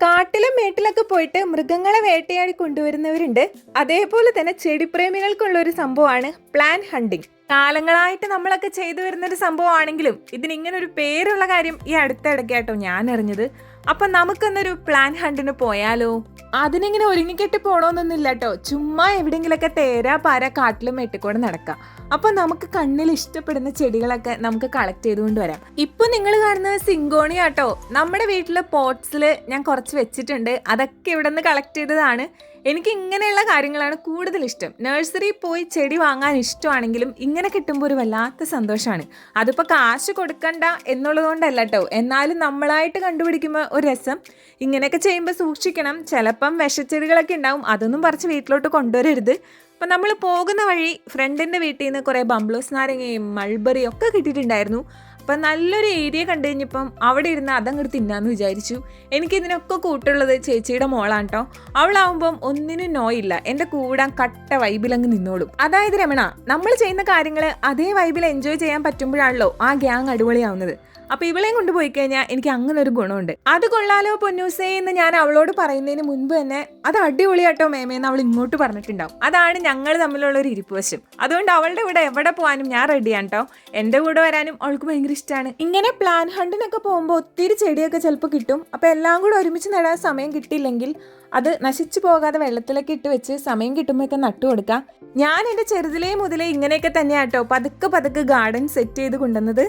കാട്ടിലും മേട്ടിലൊക്കെ പോയിട്ട് മൃഗങ്ങളെ വേട്ടയാടി കൊണ്ടുവരുന്നവരുണ്ട്. അതേപോലെ തന്നെ ചെടിപ്രേമികൾക്കുള്ള ഒരു സംഭവമാണ് പ്ലാൻ ഹണ്ടിങ്. കാലങ്ങളായിട്ട് നമ്മളൊക്കെ ചെയ്തു വരുന്നൊരു സംഭവമാണെങ്കിലും ഇതിനിങ്ങനെ ഒരു പേരുള്ള കാര്യം ഈ അടുത്തിടയ്ക്കാട്ടോ ഞാൻ അറിഞ്ഞത്. അപ്പൊ നമുക്കൊന്നൊരു പ്ലാൻ ഹണ്ടിന് പോയാലോ? അതിനിങ്ങനെ ഒരുങ്ങിക്കെട്ടി പോണോന്നൊന്നുമില്ല കേട്ടോ. ചുമ്മാ എവിടെയെങ്കിലൊക്കെ തേരാ പാര കാട്ടിലും മേട്ടിക്കൂടെ നടക്കാം. അപ്പൊ നമുക്ക് കണ്ണിൽ ഇഷ്ടപ്പെടുന്ന ചെടികളൊക്കെ നമുക്ക് കളക്ട് ചെയ്തുകൊണ്ട് വരാം. ഇപ്പൊ നിങ്ങൾ കാണുന്നത് സിങ്കോണി ആട്ടോ. നമ്മുടെ വീട്ടിലെ പോട്ട്സിൽ ഞാൻ കുറച്ച് വെച്ചിട്ടുണ്ട്. അതൊക്കെ ഇവിടെ നിന്ന് കളക്ട് ചെയ്തതാണ്. എനിക്ക് ഇങ്ങനെയുള്ള കാര്യങ്ങളാണ് കൂടുതൽ ഇഷ്ടം. നഴ്സറി പോയി ചെടി വാങ്ങാൻ ഇഷ്ടമാണെങ്കിലും ഇങ്ങനെ കിട്ടുമ്പോൾ ഒരു വല്ലാത്ത സന്തോഷമാണ്. അതിപ്പോൾ കാശ് കൊടുക്കണ്ട എന്നുള്ളതുകൊണ്ടല്ല കേട്ടോ. എന്നാലും നമ്മളായിട്ട് കണ്ടുപിടിക്കുമ്പോൾ ഒരു രസം. ഇങ്ങനെയൊക്കെ ചെയ്യുമ്പോൾ സൂക്ഷിക്കണം. ചിലപ്പം വിഷച്ചെടികളൊക്കെ ഉണ്ടാവും. അതൊന്നും പറിച്ച് വീട്ടിലോട്ട് കൊണ്ടുവരരുത്. അപ്പം നമ്മൾ പോകുന്ന വഴി ഫ്രണ്ടിൻ്റെ വീട്ടിൽ നിന്ന് കുറേ ബംബ്ലൂസ് നാരങ്ങയും മൾബറിയും ഒക്കെ കിട്ടിയിട്ടുണ്ടായിരുന്നു. അപ്പം നല്ലൊരു ഏരിയ കണ്ടു കഴിഞ്ഞപ്പം അവിടെ ഇരുന്ന് അതങ്ങോട്ട് തിന്നാന്ന് വിചാരിച്ചു. എനിക്കിതിനൊക്കെ കൂട്ടുള്ളത് ചേച്ചിയുടെ മോളാണ് കേട്ടോ. അവളാവുമ്പം ഒന്നിനും നോയില്ല. എൻ്റെ കൂടാൻ കട്ട വൈബിലങ്ങ് നിന്നോളും. അതായത് രമണ, നമ്മൾ ചെയ്യുന്ന കാര്യങ്ങൾ അതേ വൈബിൽ എൻജോയ് ചെയ്യാൻ പറ്റുമ്പോഴാണല്ലോ ആ ഗ്യാങ് അടിപൊളിയാവുന്നത്. അപ്പൊ ഇവളെയും കൊണ്ടുപോയി കഴിഞ്ഞാൽ എനിക്ക് അങ്ങനെ ഒരു ഗുണമുണ്ട്. അത് കൊള്ളാലോ പൊന്നൂസേ എന്ന് ഞാൻ അവളോട് പറയുന്നതിന് മുൻപ് തന്നെ അത് അടിപൊളിയാട്ടോ മേമേന്ന് അവൾ ഇങ്ങോട്ട് പറഞ്ഞിട്ടുണ്ടാവും. അതാണ് ഞങ്ങൾ തമ്മിലുള്ള ഒരു ഇരിപ്പുവശം. അതുകൊണ്ട് അവളുടെ കൂടെ എവിടെ പോകാനും ഞാൻ റെഡിയാണ് കേട്ടോ. എൻ്റെ കൂടെ വരാനും അവൾക്ക് ഭയങ്കര ഇഷ്ടമാണ്. ഇങ്ങനെ പ്ലാൻ ഹണ്ടിനൊക്കെ പോകുമ്പോൾ ഒത്തിരി ചെടിയൊക്കെ ചിലപ്പോൾ കിട്ടും. അപ്പൊ എല്ലാം കൂടെ ഒരുമിച്ച് നടാൻ സമയം കിട്ടിയില്ലെങ്കിൽ അത് നശിച്ചു പോകാതെ വെള്ളത്തിലൊക്കെ ഇട്ട് വെച്ച് സമയം കിട്ടുമ്പോഴൊക്കെ നട്ടു കൊടുക്കാം. ഞാൻ എൻ്റെ ചെറുതിലേ മുതലേ ഇങ്ങനെയൊക്കെ തന്നെയാട്ടോ പതുക്കെ പതുക്കെ ഗാർഡൻ സെറ്റ് ചെയ്ത് കൊണ്ടുവന്നത്.